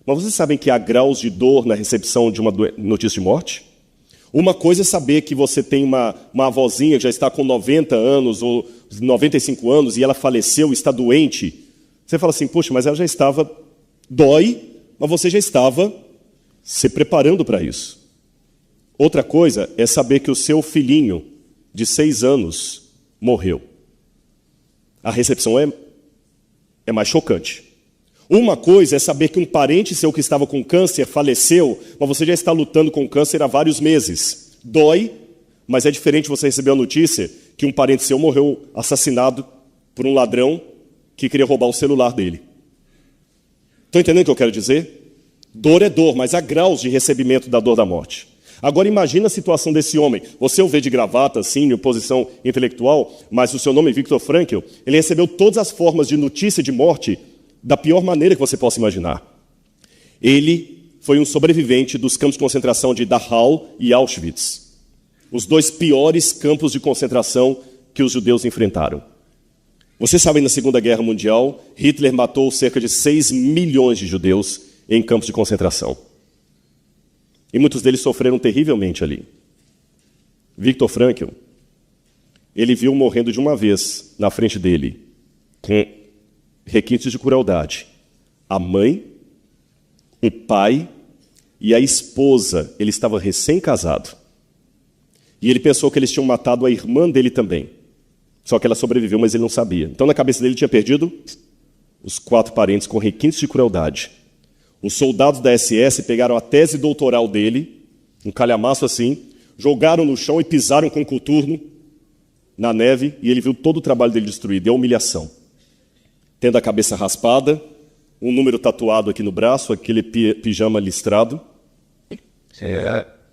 Mas vocês sabem que há graus de dor na recepção de uma notícia de morte? Uma coisa é saber que você tem uma avózinha que já está com 90 anos ou 95 anos e ela faleceu, está doente. Você fala assim, poxa, mas ela já estava... Dói, mas você já estava se preparando para isso. Outra coisa é saber que o seu filhinho de 6 anos morreu. A recepção é mais chocante. Uma coisa é saber que um parente seu que estava com câncer faleceu, mas você já está lutando com câncer há vários meses. Dói, mas é diferente você receber a notícia que um parente seu morreu assassinado por um ladrão que queria roubar o celular dele. Estão entendendo o que eu quero dizer? Dor é dor, mas há graus de recebimento da dor da morte. Agora imagina a situação desse homem. Você o vê de gravata, assim, em posição intelectual, mas o seu nome é Viktor Frankl. Ele recebeu todas as formas de notícia de morte da pior maneira que você possa imaginar. Ele foi um sobrevivente dos campos de concentração de Dachau e Auschwitz. Os 2 piores campos de concentração que os judeus enfrentaram. Vocês sabem, na Segunda Guerra Mundial, Hitler matou cerca de 6 milhões de judeus em campos de concentração. E muitos deles sofreram terrivelmente ali. Viktor Frankl, ele viu morrendo de uma vez na frente dele, com requintes de crueldade, a mãe, o pai e a esposa. Ele estava recém-casado. E ele pensou que eles tinham matado a irmã dele também. Só que ela sobreviveu, mas ele não sabia. Então, na cabeça dele, ele tinha perdido os 4 parentes com requintes de crueldade. Os soldados da SS pegaram a tese doutoral dele, um calhamaço assim, jogaram no chão e pisaram com coturno na neve, e ele viu todo o trabalho dele destruído, e a humilhação. Tendo a cabeça raspada, um número tatuado aqui no braço, aquele pijama listrado.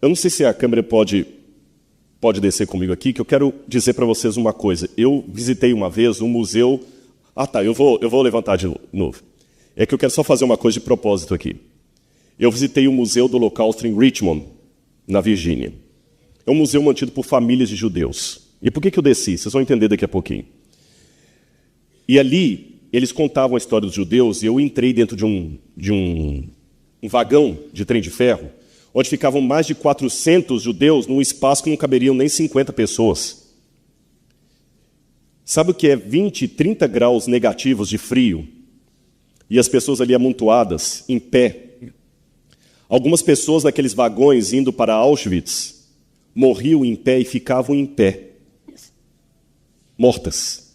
Eu não sei se a câmera pode descer comigo aqui, que eu quero dizer para vocês uma coisa. Eu visitei uma vez um museu... eu vou levantar de novo. É que eu quero só fazer uma coisa de propósito aqui. Eu visitei o Museu do Holocausto em Richmond, na Virgínia. É um museu mantido por famílias de judeus. E por que eu desci? Vocês vão entender daqui a pouquinho. E ali, eles contavam a história dos judeus, e eu entrei dentro de um vagão de trem de ferro, onde ficavam mais de 400 judeus num espaço que não caberiam nem 50 pessoas. Sabe o que é 20, 30 graus negativos de frio? E as pessoas ali amontoadas, em pé. Algumas pessoas naqueles vagões indo para Auschwitz morriam em pé e ficavam em pé, mortas.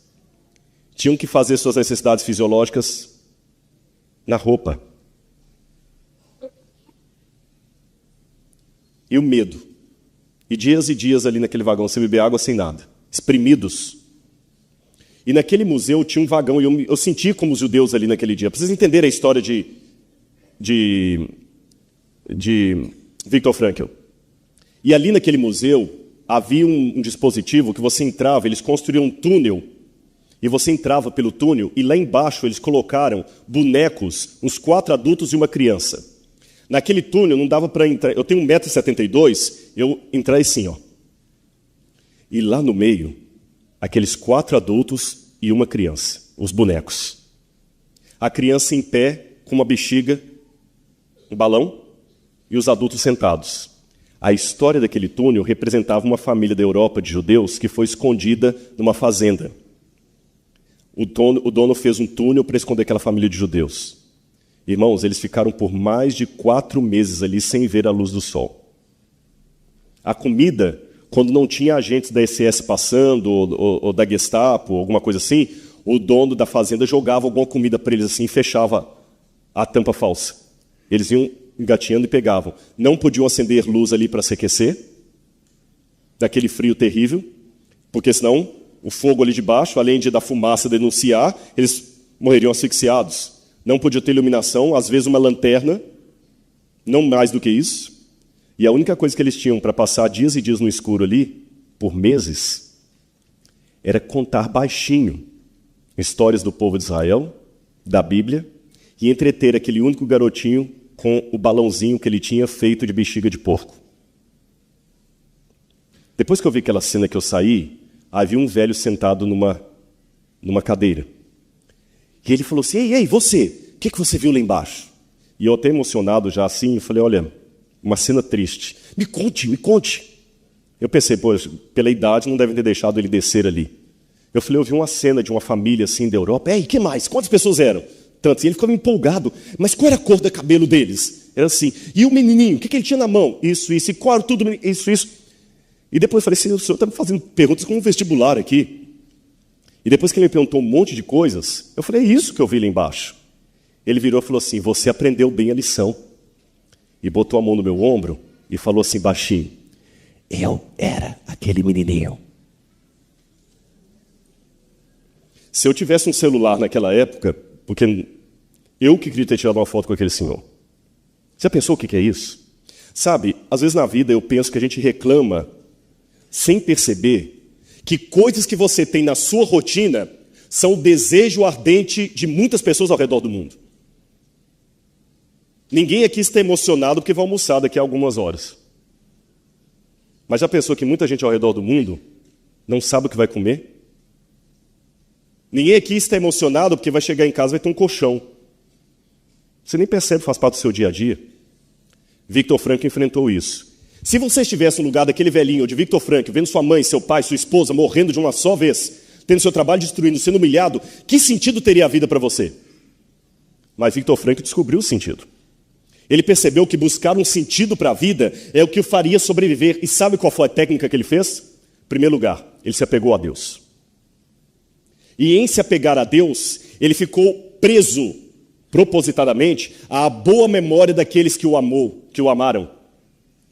Tinham que fazer suas necessidades fisiológicas na roupa. E o medo. E dias ali naquele vagão sem beber água, sem nada. Exprimidos. E naquele museu tinha um vagão, e eu senti como os judeus ali naquele dia. Para vocês entenderem a história de Viktor Frankl. E ali naquele museu havia um dispositivo que você entrava, eles construíam um túnel, e você entrava pelo túnel, e lá embaixo eles colocaram bonecos, uns 4 adultos e uma criança. Naquele túnel não dava para entrar, eu tenho 1,72 m, eu entrei assim, ó. E lá no meio, aqueles 4 adultos e uma criança, os bonecos. A criança em pé, com uma bexiga, um balão, e os adultos sentados. A história daquele túnel representava uma família da Europa de judeus que foi escondida numa fazenda. O dono fez um túnel para esconder aquela família de judeus. Irmãos, eles ficaram por mais de 4 meses ali sem ver a luz do sol. A comida, quando não tinha agentes da SS passando, ou da Gestapo, alguma coisa assim, o dono da fazenda jogava alguma comida para eles assim e fechava a tampa falsa. Eles iam engatinhando e pegavam. Não podiam acender luz ali para se aquecer, daquele frio terrível, porque senão o fogo ali de baixo, além de da fumaça denunciar, eles morreriam asfixiados. não podia ter iluminação, às vezes uma lanterna, não mais do que isso. E a única coisa que eles tinham para passar dias e dias no escuro ali, por meses, era contar baixinho histórias do povo de Israel, da Bíblia, e entreter aquele único garotinho com o balãozinho que ele tinha feito de bexiga de porco. Depois que eu vi aquela cena que eu saí, havia um velho sentado numa cadeira. E ele falou assim, ei, você, o que você viu lá embaixo? E eu até emocionado já assim, eu falei, olha, uma cena triste. Me conte. Eu pensei, pela idade não devem ter deixado ele descer ali. Eu falei, eu vi uma cena de uma família assim da Europa. Ei, que mais? Quantas pessoas eram? Tantos. E ele ficava empolgado. Mas qual era a cor do cabelo deles? Era assim. E o menininho, o que ele tinha na mão? Isso. E qual era tudo? Isso. E depois eu falei assim, o senhor está me fazendo perguntas como um vestibular aqui. E depois que ele me perguntou um monte de coisas, eu falei, é isso que eu vi lá embaixo. Ele virou e falou assim, você aprendeu bem a lição. E botou a mão no meu ombro e falou assim baixinho, eu era aquele menininho. Se eu tivesse um celular naquela época, porque eu que queria ter tirado uma foto com aquele senhor. Você pensou o que é isso? Sabe, às vezes na vida eu penso que a gente reclama sem perceber que coisas que você tem na sua rotina são o desejo ardente de muitas pessoas ao redor do mundo. Ninguém aqui está emocionado porque vai almoçar daqui a algumas horas. Mas já pensou que muita gente ao redor do mundo não sabe o que vai comer? Ninguém aqui está emocionado porque vai chegar em casa e vai ter um colchão. Você nem percebe, faz parte do seu dia a dia. Viktor Frankl enfrentou isso. Se você estivesse no lugar daquele velhinho de Viktor Frankl, vendo sua mãe, seu pai, sua esposa morrendo de uma só vez, tendo seu trabalho destruído, sendo humilhado, que sentido teria a vida para você? Mas Viktor Frankl descobriu o sentido. Ele percebeu que buscar um sentido para a vida é o que o faria sobreviver. E sabe qual foi a técnica que ele fez? Em primeiro lugar, ele se apegou a Deus. E em se apegar a Deus, ele ficou preso, propositadamente, à boa memória daqueles que o amou, que o amaram.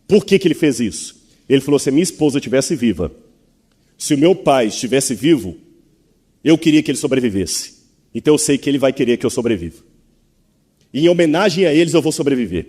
Por que ele fez isso? Ele falou, se a minha esposa estivesse viva, se o meu pai estivesse vivo, eu queria que ele sobrevivesse. Então eu sei que ele vai querer que eu sobreviva. E em homenagem a eles eu vou sobreviver.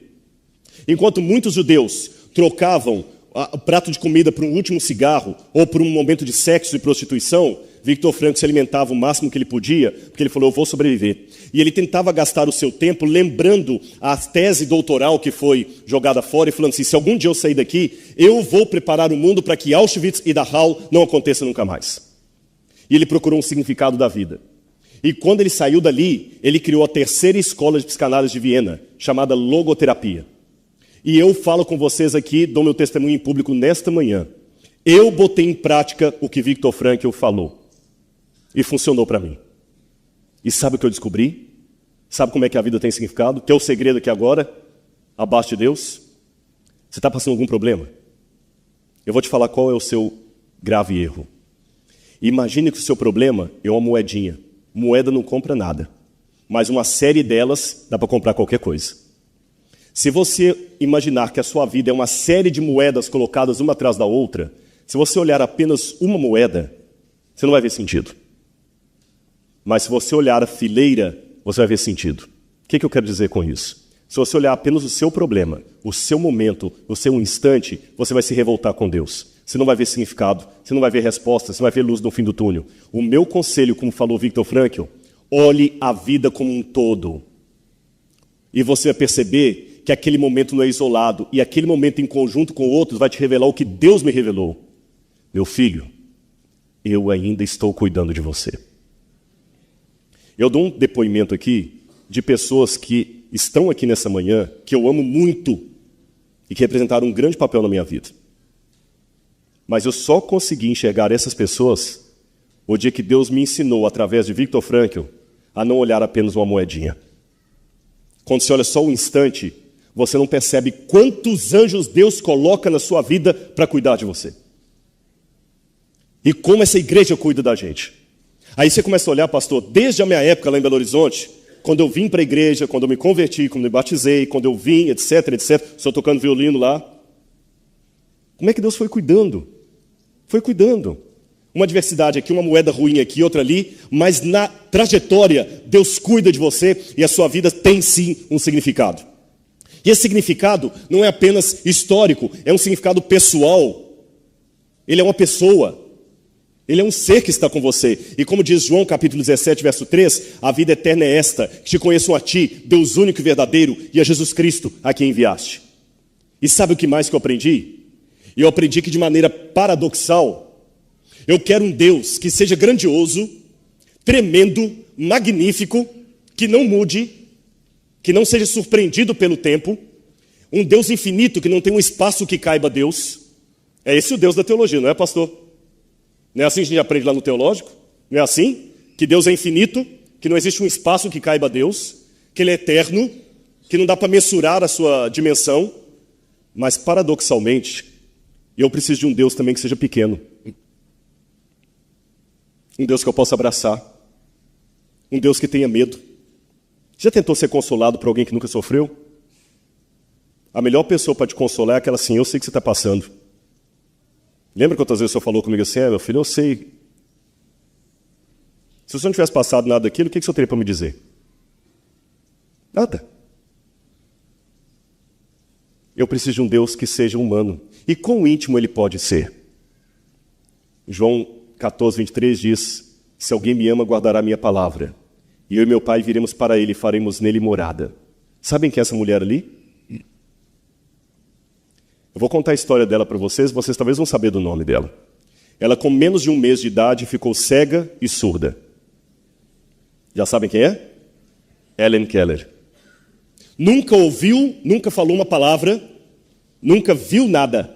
Enquanto muitos judeus trocavam o prato de comida por um último cigarro ou por um momento de sexo e prostituição, Viktor Frankl se alimentava o máximo que ele podia, porque ele falou, eu vou sobreviver. E ele tentava gastar o seu tempo lembrando a tese doutoral que foi jogada fora e falando assim, se algum dia eu sair daqui, eu vou preparar o mundo para que Auschwitz e Dachau não aconteça nunca mais. E ele procurou um significado da vida. E quando ele saiu dali, ele criou a terceira escola de psicanálise de Viena, chamada logoterapia. E eu falo com vocês aqui, dou meu testemunho em público nesta manhã. Eu botei em prática o que Viktor Frankl falou. E funcionou para mim. E sabe o que eu descobri? Sabe como é que a vida tem significado? Que é o segredo aqui agora, abaixo de Deus? Você está passando algum problema? Eu vou te falar qual é o seu grave erro. Imagine que o seu problema é uma moedinha. Moeda não compra nada. Mas uma série delas dá para comprar qualquer coisa. Se você imaginar que a sua vida é uma série de moedas colocadas uma atrás da outra, se você olhar apenas uma moeda, você não vai ver sentido. Mas se você olhar a fileira, você vai ver sentido. O que eu quero dizer com isso? Se você olhar apenas o seu problema, o seu momento, o seu instante, você vai se revoltar com Deus. Você não vai ver significado, você não vai ver resposta, você não vai ver luz no fim do túnel. O meu conselho, como falou Viktor Frankl, olhe a vida como um todo. E você vai perceber que aquele momento não é isolado, e aquele momento em conjunto com outros vai te revelar o que Deus me revelou. Meu filho, eu ainda estou cuidando de você. Eu dou um depoimento aqui de pessoas que estão aqui nessa manhã, que eu amo muito e que representaram um grande papel na minha vida. Mas eu só consegui enxergar essas pessoas o dia que Deus me ensinou, através de Viktor Frankl, a não olhar apenas uma moedinha. Quando você olha só um instante, você não percebe quantos anjos Deus coloca na sua vida para cuidar de você. E como essa igreja cuida da gente. Aí você começa a olhar, pastor, desde a minha época lá em Belo Horizonte, quando eu vim para a igreja, quando eu me converti, quando eu me batizei, quando eu vim, etc, estou tocando violino lá. Como é que Deus foi cuidando? Foi cuidando. uma adversidade aqui, uma moeda ruim aqui, outra ali, mas na trajetória, Deus cuida de você e a sua vida tem sim um significado. E esse significado não é apenas histórico, é um significado pessoal. Ele é uma pessoa, ele é um ser que está com você. E como diz João capítulo 17, verso 3, a vida eterna é esta, que te conheçam a ti, Deus único e verdadeiro, e a Jesus Cristo a quem enviaste. E sabe o que mais que eu aprendi? Eu aprendi que de maneira paradoxal, eu quero um Deus que seja grandioso, tremendo, magnífico, que não mude, que não seja surpreendido pelo tempo, um Deus infinito que não tem um espaço que caiba a Deus. É esse o Deus da teologia, não é, pastor? Não é assim que a gente aprende lá no teológico? Não é assim? Que Deus é infinito, que não existe um espaço que caiba a Deus, que Ele é eterno, que não dá para mensurar a sua dimensão, mas paradoxalmente, eu preciso de um Deus também que seja pequeno. Um Deus que eu possa abraçar. Um Deus que tenha medo. Já tentou ser consolado por alguém que nunca sofreu? A melhor pessoa para te consolar é aquela assim, eu sei que você está passando. Lembra quantas vezes o senhor falou comigo assim, meu filho, eu sei. Se o senhor não tivesse passado nada daquilo, o que o senhor teria para me dizer? Nada. Eu preciso de um Deus que seja humano. E quão íntimo ele pode ser? João 14, 23 diz, se alguém me ama, guardará a minha palavra. E eu e meu pai viremos para ele e faremos nele morada. Sabem quem é essa mulher ali? Eu vou contar a história dela para vocês talvez vão saber do nome dela. Ela, com menos de um mês de idade, ficou cega e surda. Já sabem quem é? Helen Keller. Nunca ouviu, nunca falou uma palavra, nunca viu nada.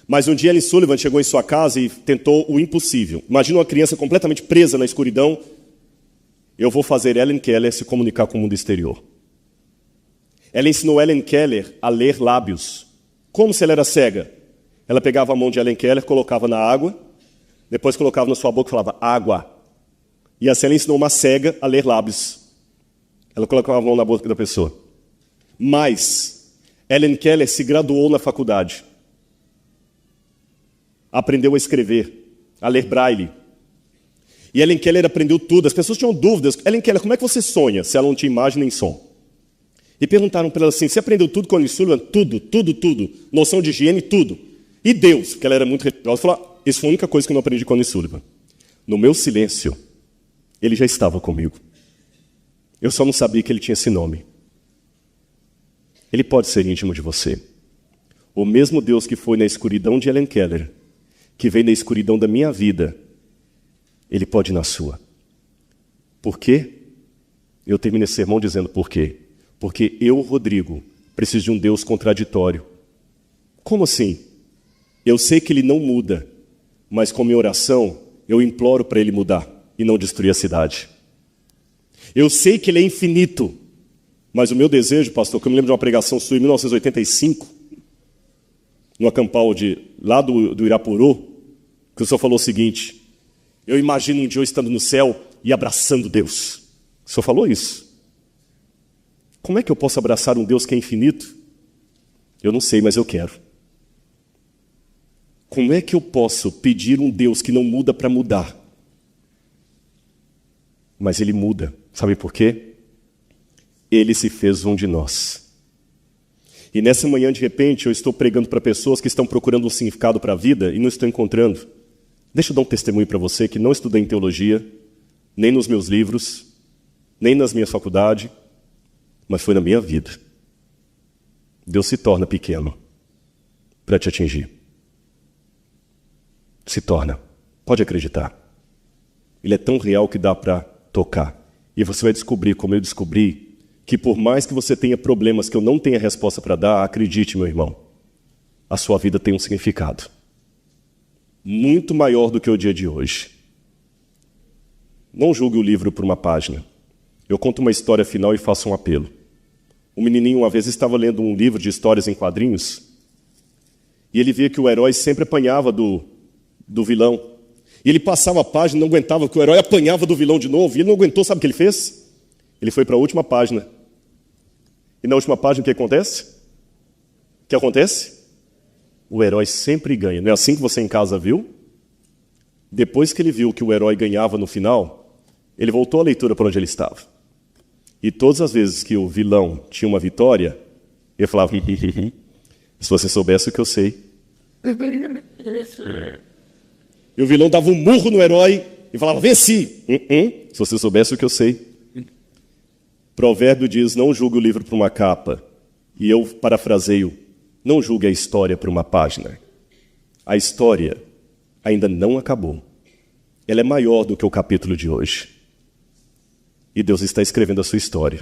Mas um dia Ellen Sullivan chegou em sua casa e tentou o impossível. Imagina uma criança completamente presa na escuridão. Eu vou fazer Helen Keller se comunicar com o mundo exterior. Ela ensinou Helen Keller a ler lábios. Como se ela era cega? Ela pegava a mão de Helen Keller, colocava na água, depois colocava na sua boca e falava, água. E assim ela ensinou uma cega a ler lábios. Ela colocava a mão na boca da pessoa. Mas Helen Keller se graduou na faculdade. Aprendeu a escrever, a ler braille. E Helen Keller aprendeu tudo. As pessoas tinham dúvidas. Helen Keller, como é que você sonha se ela não tinha imagem nem som? E perguntaram para ela assim, você aprendeu tudo com a Ellen Sullivan? Tudo, tudo, tudo. Noção de higiene, tudo. E Deus, porque ela era muito religiosa, falou, isso foi a única coisa que eu não aprendi com a Ellen Sullivan. No meu silêncio, ele já estava comigo. Eu só não sabia que ele tinha esse nome. Ele pode ser íntimo de você. O mesmo Deus que foi na escuridão de Helen Keller, que veio na escuridão da minha vida, ele pode ir na sua. Por quê? Eu termino esse sermão dizendo por quê. Porque eu, Rodrigo, preciso de um Deus contraditório. Como assim? Eu sei que ele não muda, mas com minha oração, eu imploro para ele mudar e não destruir a cidade. Eu sei que ele é infinito, mas o meu desejo, pastor, que eu me lembro de uma pregação sua em 1985, no acampal lá do Irapuru, que o senhor falou o seguinte, eu imagino um dia eu estando no céu e abraçando Deus. O senhor falou isso. Como é que eu posso abraçar um Deus que é infinito? Eu não sei, mas eu quero. Como é que eu posso pedir um Deus que não muda para mudar? Mas ele muda. Sabe por quê? Ele se fez um de nós. E nessa manhã, de repente, eu estou pregando para pessoas que estão procurando um significado para a vida e não estão encontrando. Deixa eu dar um testemunho para você que não estudei em teologia, nem nos meus livros, nem nas minhas faculdades, mas foi na minha vida. Deus se torna pequeno para te atingir. Se torna. Pode acreditar. Ele é tão real que dá para tocar. E você vai descobrir, como eu descobri, que por mais que você tenha problemas que eu não tenha resposta para dar, acredite, meu irmão, a sua vida tem um significado muito maior do que o dia de hoje. Não julgue o livro por uma página. Eu conto uma história final e faço um apelo. Um menininho uma vez estava lendo um livro de histórias em quadrinhos e ele via que o herói sempre apanhava do vilão. E ele passava a página, não aguentava, que o herói apanhava do vilão de novo. E ele não aguentou, sabe o que ele fez? Ele foi para a última página. E na última página o que acontece? O que acontece? O herói sempre ganha. Não é assim que você em casa viu? Depois que ele viu que o herói ganhava no final, ele voltou a leitura para onde ele estava. E todas as vezes que o vilão tinha uma vitória, ele falava, se você soubesse o que eu sei. E o vilão dava um murro no herói e falava, venci! Se você soubesse o que eu sei. Provérbio diz, não julgue o livro por uma capa. E eu parafraseio, não julgue a história por uma página. A história ainda não acabou. Ela é maior do que o capítulo de hoje. E Deus está escrevendo a sua história.